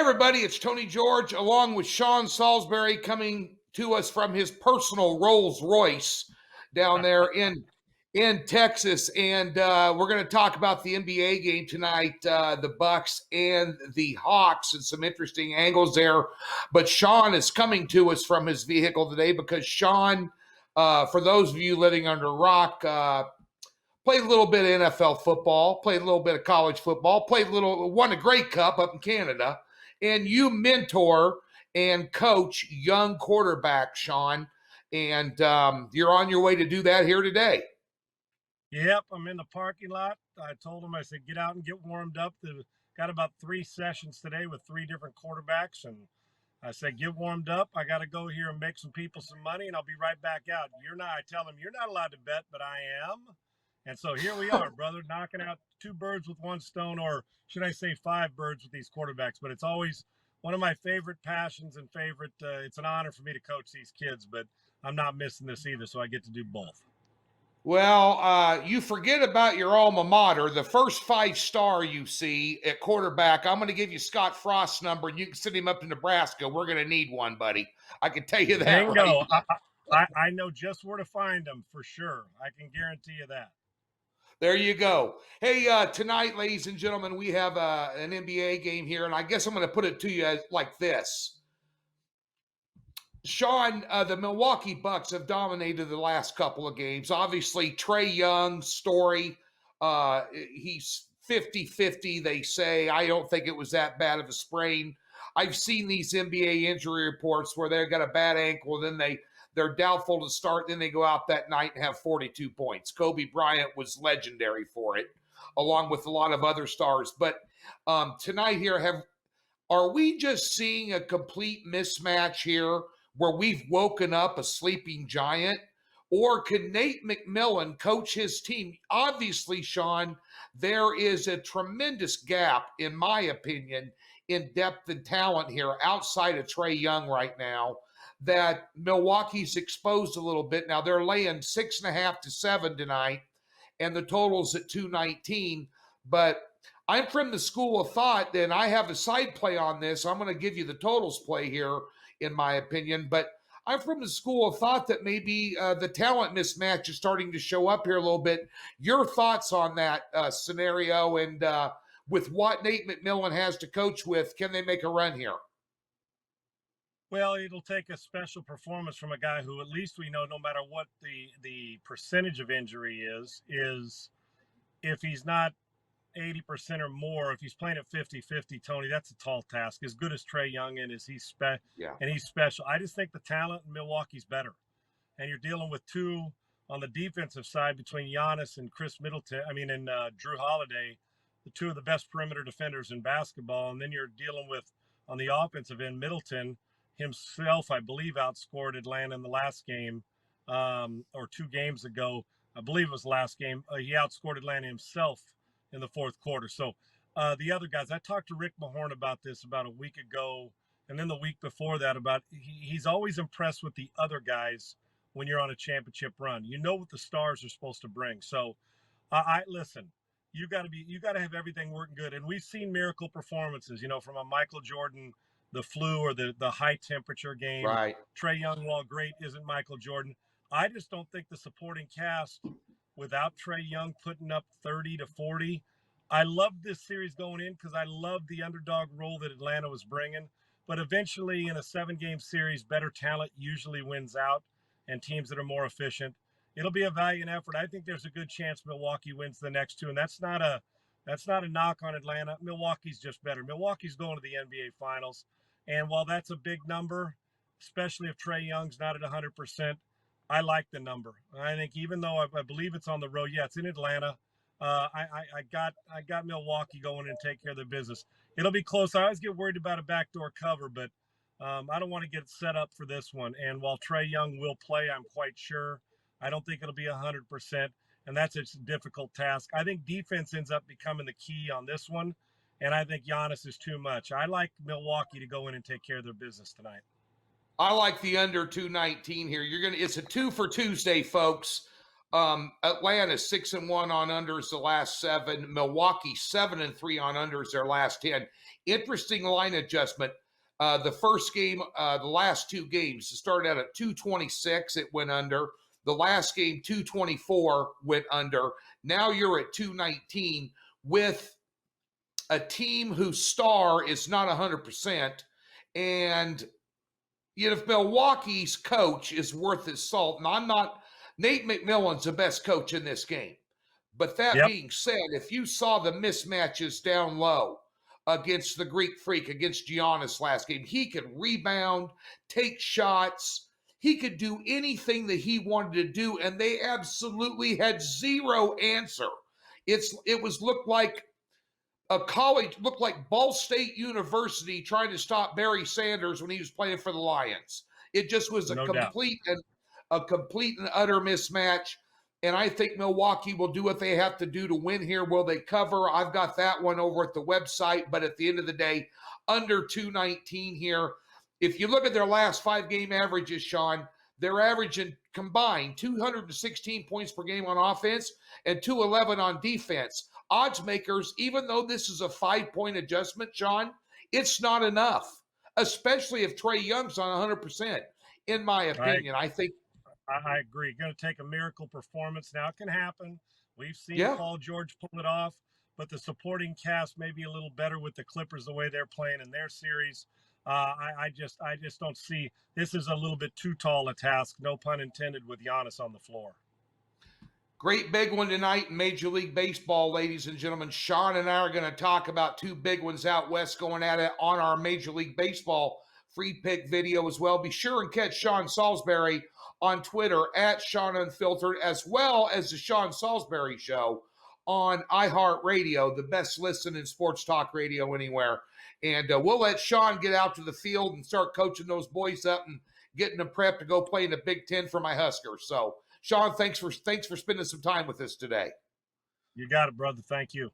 everybody, it's Tony George along with Sean Salisbury coming to us from his personal Rolls Royce down there in Texas. And we're going to talk about the NBA game tonight, the Bucks and the Hawks, and some interesting angles there. But Sean is coming to us from his vehicle today because Sean, for those of you living under a rock, played a little bit of NFL football, played a little bit of college football, won a Grey Cup up in Canada, and you mentor and coach young quarterbacks, Sean, and you're on your way to do that here today. Yep, I'm in the parking lot. I told him, I said, get out and get warmed up. Got about 3 sessions today with 3 different quarterbacks, and I said, get warmed up. I got to go here and make some people some money, and I'll be right back out. I tell him, you're not allowed to bet, but I am. And so here we are, brother, knocking out 2 birds with 1 stone, or should I say 5 birds with these quarterbacks. But it's always one of my favorite passions and it's an honor for me to coach these kids, but I'm not missing this either, so I get to do both. Well, you forget about your alma mater. The first 5-star you see at quarterback, I'm going to give you Scott Frost's number, and you can send him up to Nebraska. We're going to need one, buddy. I can tell you that. Bingo. Right? I know just where to find them for sure. I can guarantee you that. There you go. Hey, tonight, ladies and gentlemen, we have an NBA game here, and I guess I'm going to put it to you like this. Sean, the Milwaukee Bucks have dominated the last couple of games. Obviously, Trae Young's story, he's 50-50, they say. I don't think it was that bad of a sprain. I've seen these NBA injury reports where they've got a bad ankle, and then they're doubtful to start, then they go out that night and have 42 points. Kobe Bryant was legendary for it, along with a lot of other stars. But tonight here, are we just seeing a complete mismatch here where we've woken up a sleeping giant? Or can Nate McMillan coach his team? Obviously, Sean, there is a tremendous gap, in my opinion, in depth and talent here outside of Trae Young right now, that Milwaukee's exposed a little bit. Now they're laying 6.5 to 7 tonight, and the total's at 219. But I'm from the school of thought, and I have a side play on this. I'm going to give you the totals play here, in my opinion. But I'm from the school of thought that maybe the talent mismatch is starting to show up here a little bit. Your thoughts on that scenario, and with what Nate McMillan has to coach with, can they make a run here? Well, it'll take a special performance from a guy who, at least we know, no matter what the percentage of injury is if he's not 80% or more, if he's playing at 50-50, Tony, that's a tall task. As good as Trae Young and he's special. I just think the talent in Milwaukee's better. And you're dealing with 2 on the defensive side between Giannis and Drew Holiday, the 2 of the best perimeter defenders in basketball. And then you're dealing with, on the offensive end, Middleton himself, I believe, outscored Atlanta in the last game, or 2 games ago. I believe it was the last game. He outscored Atlanta himself in the 4th quarter. So the other guys, I talked to Rick Mahorn about this about a week ago, and then the week before that about he's always impressed with the other guys when you're on a championship run. You know what the stars are supposed to bring. So I listen. You got to have everything working good, and we've seen miracle performances. From a Michael Jordan, the flu or the high temperature game. Right. Trae Young, while great, isn't Michael Jordan. I just don't think the supporting cast, without Trae Young putting up 30 to 40, I loved this series going in because I loved the underdog role that Atlanta was bringing. But eventually, in a 7-game series, better talent usually wins out, and teams that are more efficient. It'll be a valiant effort. I think there's a good chance Milwaukee wins the next 2, and that's not a knock on Atlanta. Milwaukee's just better. Milwaukee's going to the NBA Finals. And while that's a big number, especially if Trae Young's not at 100%, I like the number. I think even though I believe it's on the road, it's in Atlanta. I got Milwaukee going and take care of their business. It'll be close. I always get worried about a backdoor cover, but I don't want to get set up for this one. And while Trae Young will play, I'm quite sure, I don't think it'll be 100%, and that's a difficult task. I think defense ends up becoming the key on this one. And I think Giannis is too much. I like Milwaukee to go in and take care of their business tonight. I like the under 219 here. It's a 2 for Tuesday, folks. Atlanta 6-1 on unders the last 7. Milwaukee 7-3 on unders their last 10. Interesting line adjustment. The first game, the last 2 games, it started out at 226. It went under. The last game, 224, went under. Now you're at 219 with a team whose star is not 100%. And yet, if Milwaukee's coach is worth his salt, and I'm not, Nate McMillan's the best coach in this game. But that Yep. being said, if you saw the mismatches down low against the Greek Freak, against Giannis last game, he could rebound, take shots. He could do anything that he wanted to do, and they absolutely had zero answer. Looked like a college, looked like Ball State University trying to stop Barry Sanders when he was playing for the Lions. It just was a No doubt. complete and utter mismatch. And I think Milwaukee will do what they have to do to win here. Will they cover? I've got that one over at the website. But at the end of the day, under 219 here. If you look at their last 5 game averages, Sean, they're averaging combined 216 points per game on offense and 211 on defense. Odds makers, even though this is a 5-point adjustment, Sean, it's not enough, especially if Trae Young's on 100%, in my opinion. I think I agree. Going to take a miracle performance. Now, it can happen. We've seen Paul George pull it off, but the supporting cast may be a little better with the Clippers the way they're playing in their series. I just don't see, this is a little bit too tall a task, no pun intended, with Giannis on the floor. Great big one tonight in Major League Baseball, ladies and gentlemen. Sean and I are going to talk about 2 big ones out west going at it on our Major League Baseball free pick video as well. Be sure and catch Sean Salisbury on Twitter at Sean Unfiltered, as well as the Sean Salisbury Show on iHeartRadio, the best listen in sports talk radio anywhere. And we'll let Sean get out to the field and start coaching those boys up and getting them prepped to go play in the Big Ten for my Huskers. So, Sean, thanks for spending some time with us today. You got it, brother. Thank you.